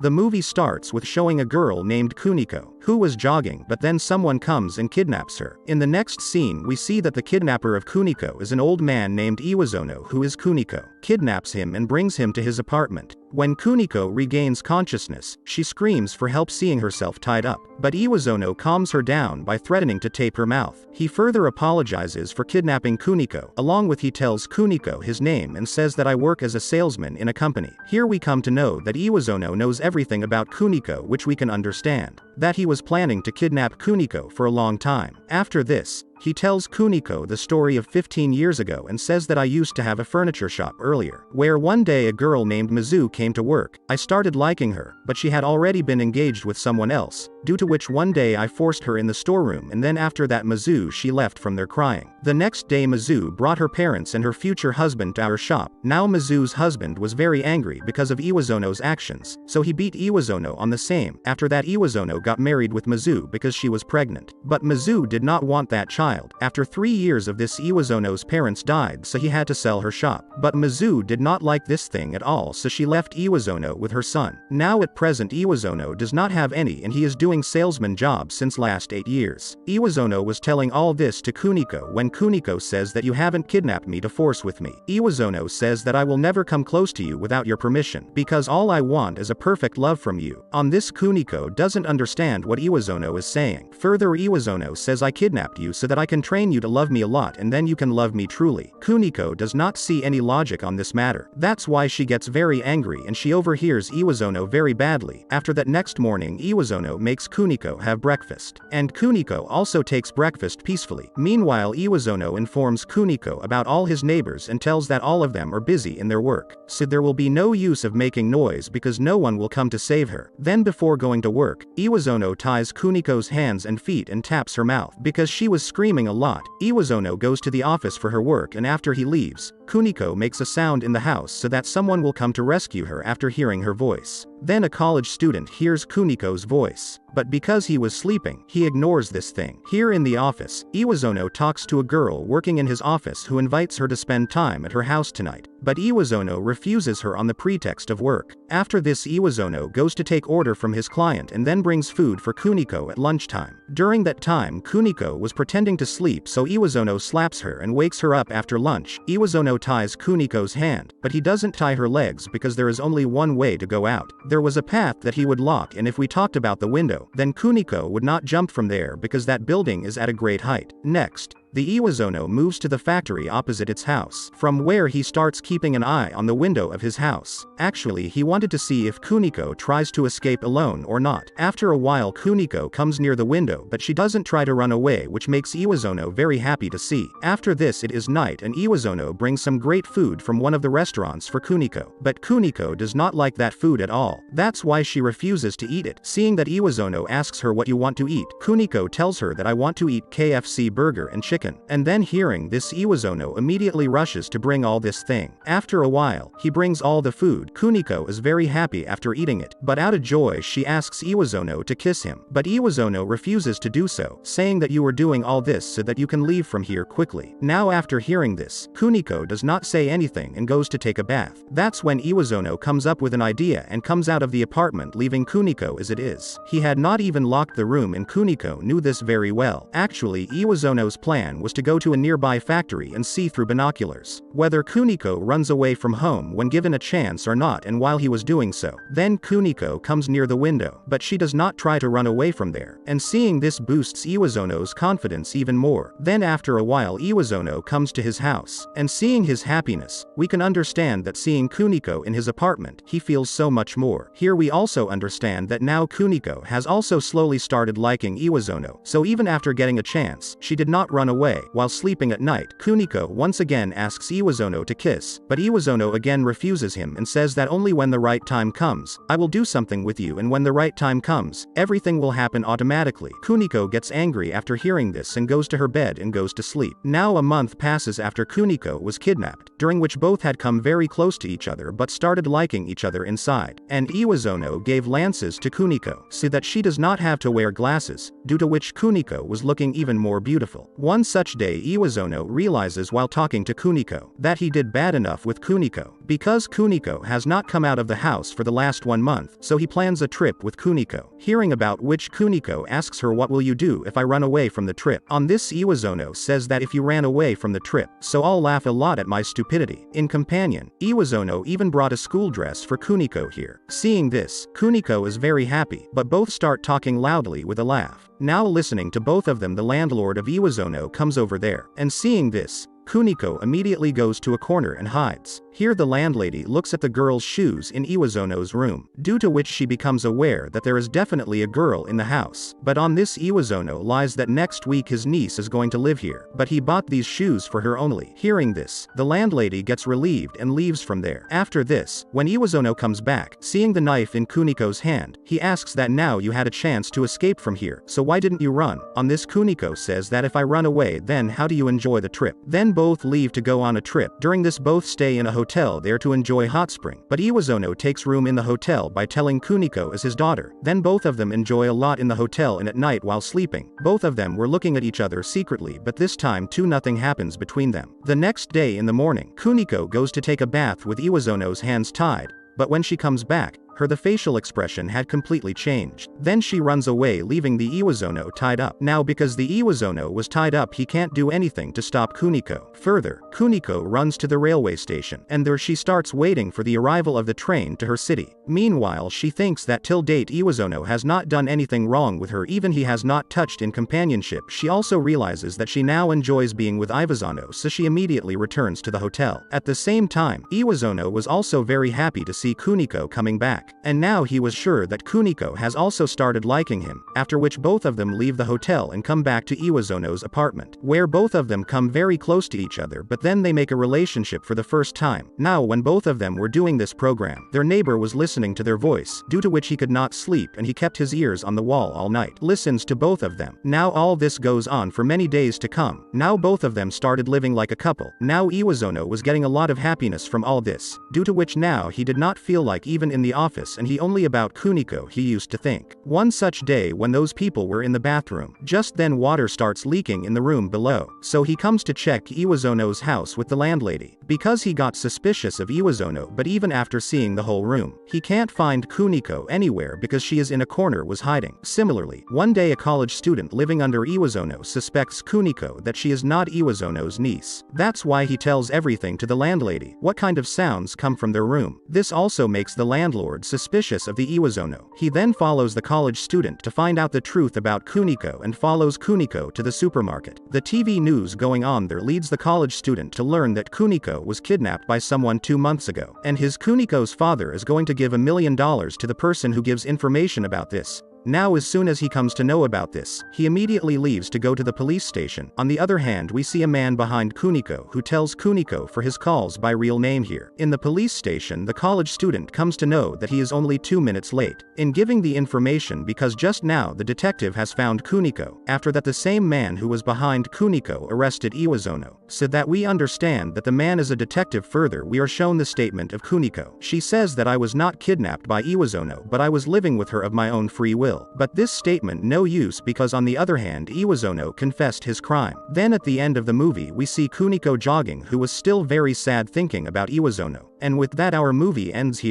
The movie starts with showing a girl named Kuniko, who was jogging, but then someone comes and kidnaps her. In the next scene we see that the kidnapper of Kuniko is an old man named Iwazono who is Kuniko, kidnaps him and brings him to his apartment. When Kuniko regains consciousness, she screams for help seeing herself tied up, but Iwazono calms her down by threatening to tape her mouth. He further apologizes for kidnapping Kuniko, along with he tells Kuniko his name and says that I work as a salesman in a company. Here we come to know that Iwazono knows everything about Kuniko, which we can understand that he was planning to kidnap Kuniko for a long time. After this, he tells Kuniko the story of 15 years ago and says that I used to have a furniture shop earlier, where one day a girl named Mizu came to work. I started liking her, but she had already been engaged with someone else, due to which one day I forced her in the storeroom, and then after that Mizu she left from there crying. The next day Mizu brought her parents and her future husband to our shop. Now Mizu's husband was very angry because of Iwazono's actions, so he beat Iwazono on the same. After that Iwazono got married with Mizu because she was pregnant. But Mizu did not want that child. After 3 years of this Iwazono's parents died, so he had to sell her shop. But Mizu did not like this thing at all, so she left Iwazono with her son. Now at present Iwazono does not have any and he is doing salesman job since last 8 years. Iwazono was telling all this to Kuniko when Kuniko says that you haven't kidnapped me to force with me. Iwazono says that I will never come close to you without your permission, because all I want is a perfect love from you. On this Kuniko doesn't understand what Iwazono is saying. Further Iwazono says I kidnapped you so that I can train you to love me a lot and then you can love me truly. Kuniko does not see any logic on this matter. That's why she gets very angry and she overhears Iwazono very badly. After that next morning Iwazono makes Kuniko have breakfast. And Kuniko also takes breakfast peacefully. Meanwhile Iwazono informs Kuniko about all his neighbors and tells that all of them are busy in their work, so there will be no use of making noise because no one will come to save her. Then before going to work, Iwazono ties Kuniko's hands and feet and taps her mouth because she was screaming a lot. Iwazono goes to the office for her work and after he leaves, Kuniko makes a sound in the house so that someone will come to rescue her after hearing her voice. Then a college student hears Kuniko's voice, but because he was sleeping, he ignores this thing. Here in the office, Iwazono talks to a girl working in his office who invites her to spend time at her house tonight, but Iwazono refuses her on the pretext of work. After this Iwazono goes to take order from his client and then brings food for Kuniko at lunchtime. During that time Kuniko was pretending to sleep, so Iwazono slaps her and wakes her up after lunch. Iwazono ties Kuniko's hand, but he doesn't tie her legs because there is only one way to go out. There was a path that he would lock, and if we talked about the window, then Kuniko would not jump from there because that building is at a great height. Next, the Iwazono moves to the factory opposite its house, from where he starts keeping an eye on the window of his house. Actually, he wanted to see if Kuniko tries to escape alone or not. After a while Kuniko comes near the window, but she doesn't try to run away, which makes Iwazono very happy to see. After this it is night and Iwazono brings some great food from one of the restaurants for Kuniko, but Kuniko does not like that food at all. That's why she refuses to eat it. Seeing that Iwazono asks her what you want to eat, Kuniko tells her that I want to eat KFC burger and chicken. And then hearing this Iwazono immediately rushes to bring all this thing. After a while, he brings all the food. Kuniko is very happy after eating it, but out of joy she asks Iwazono to kiss him, but Iwazono refuses to do so, saying that you are doing all this so that you can leave from here quickly. Now after hearing this, Kuniko does not say anything and goes to take a bath. That's when Iwazono comes up with an idea and comes out of the apartment, leaving Kuniko as it is. He had not even locked the room and Kuniko knew this very well. Actually, Iwazono's plan was to go to a nearby factory and see through binoculars whether Kuniko runs away from home when given a chance or not, and while he was doing so, then Kuniko comes near the window, but she does not try to run away from there, and seeing this boosts Iwazono's confidence even more. Then after a while Iwazono comes to his house, and seeing his happiness, we can understand that seeing Kuniko in his apartment, he feels so much more. Here we also understand that now Kuniko has also slowly started liking Iwazono, so even after getting a chance, she did not run away. While sleeping at night, Kuniko once again asks Iwazono to kiss, but Iwazono again refuses him and says that only when the right time comes, I will do something with you, and when the right time comes, everything will happen automatically. Kuniko gets angry after hearing this and goes to her bed and goes to sleep. Now a month passes after Kuniko was kidnapped, during which both had come very close to each other but started liking each other inside, and Iwazono gave lances to Kuniko so that she does not have to wear glasses, due to which Kuniko was looking even more beautiful. One such day Iwazono realizes while talking to Kuniko that he did bad enough with Kuniko, because Kuniko has not come out of the house for the last 1 month, so he plans a trip with Kuniko. Hearing about which, Kuniko asks her, what will you do if I run away from the trip? On this, Iwazono says that if you ran away from the trip, so I'll laugh a lot at my stupidity. In companion, Iwazono even brought a school dress for Kuniko here. Seeing this, Kuniko is very happy, but both start talking loudly with a laugh. Now listening to both of them, the landlord of Iwazono comes over there, and seeing this, Kuniko immediately goes to a corner and hides. Here the landlady looks at the girl's shoes in Iwazono's room, due to which she becomes aware that there is definitely a girl in the house. But on this, Iwazono lies that next week his niece is going to live here, but he bought these shoes for her only. Hearing this, the landlady gets relieved and leaves from there. After this, when Iwazono comes back, seeing the knife in Kuniko's hand, he asks that now you had a chance to escape from here, so why didn't you run? On this, Kuniko says that if I run away, then how do you enjoy the trip? Then both leave to go on a trip. During this, both stay in a hotel there to enjoy hot spring, but Iwazono takes room in the hotel by telling Kuniko as his daughter. Then both of them enjoy a lot in the hotel, and at night while sleeping, both of them were looking at each other secretly, but this time too nothing happens between them. The next day in the morning, Kuniko goes to take a bath with Iwazono's hands tied, but when she comes back, the facial expression had completely changed. Then she runs away, leaving the Iwazono tied up. Now because the Iwazono was tied up, he can't do anything to stop Kuniko. Further, Kuniko runs to the railway station, and there she starts waiting for the arrival of the train to her city. Meanwhile, she thinks that till date Iwazono has not done anything wrong with her, even he has not touched in companionship. She also realizes that she now enjoys being with Iwazono, so she immediately returns to the hotel. At the same time, Iwazono was also very happy to see Kuniko coming back. And now he was sure that Kuniko has also started liking him, after which both of them leave the hotel and come back to Iwazono's apartment, where both of them come very close to each other, but then they make a relationship for the first time. Now when both of them were doing this program, their neighbor was listening to their voice, due to which he could not sleep, and he kept his ears on the wall all night, listens to both of them. Now all this goes on for many days to come. Now both of them started living like a couple. Now Iwazono was getting a lot of happiness from all this, due to which now he did not feel like even in the office, and he only about Kuniko he used to think. One such day when those people were in the bathroom, just then water starts leaking in the room below, so he comes to check Iwazono's house with the landlady, because he got suspicious of Iwazono, but even after seeing the whole room, he can't find Kuniko anywhere because she is in a corner was hiding. Similarly, one day a college student living under Iwazono suspects Kuniko that she is not Iwazono's niece. That's why he tells everything to the landlady, what kind of sounds come from their room. This also makes the landlord suspicious of the Iwazono. He then follows the college student to find out the truth about Kuniko and follows Kuniko to the supermarket. The TV news going on there leads the college student to learn that Kuniko was kidnapped by someone 2 months ago, and his Kuniko's father is going to give $1 million to the person who gives information about this. Now as soon as he comes to know about this, he immediately leaves to go to the police station. On the other hand, we see a man behind Kuniko who tells Kuniko for his calls by real name here. In the police station, the college student comes to know that he is only 2 minutes late in giving the information because just now the detective has found Kuniko. After that, the same man who was behind Kuniko arrested Iwazono, so that we understand that the man is a detective. Further, we are shown the statement of Kuniko. She says that I was not kidnapped by Iwazono, but I was living with her of my own free will. But this statement no use because on the other hand Iwazono confessed his crime. Then at the end of the movie we see Kuniko jogging, who was still very sad thinking about Iwazono. And with that our movie ends here.